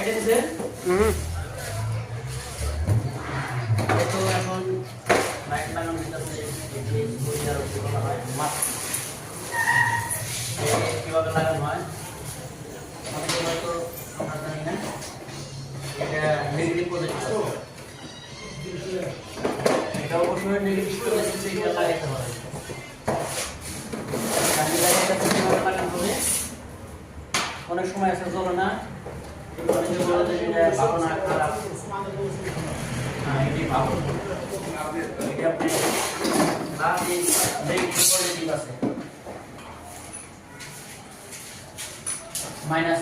কেটেছে তো এখন লাইট লাগানো হচ্ছে এই বইটার উপর বলা হয় মাপ কিভাবে লাগানো হয় অনেকে হয়তো আমরা জানি না এটা নেগেটিভ পজিটিভ এটা অবশ্যই নেগেটিভ পজিটিভ এটা লাগাতে হবে কারণ এটা কিভাবে লাগানো হবে অনেক সময় আছে জ্বলে না অনেকে বলে যে এটা ভালো না খারাপ হ্যাঁ এটি ভালো এটা আপনি লাভ এই নেগেটিভ পজিটিভ আছে মাইনাস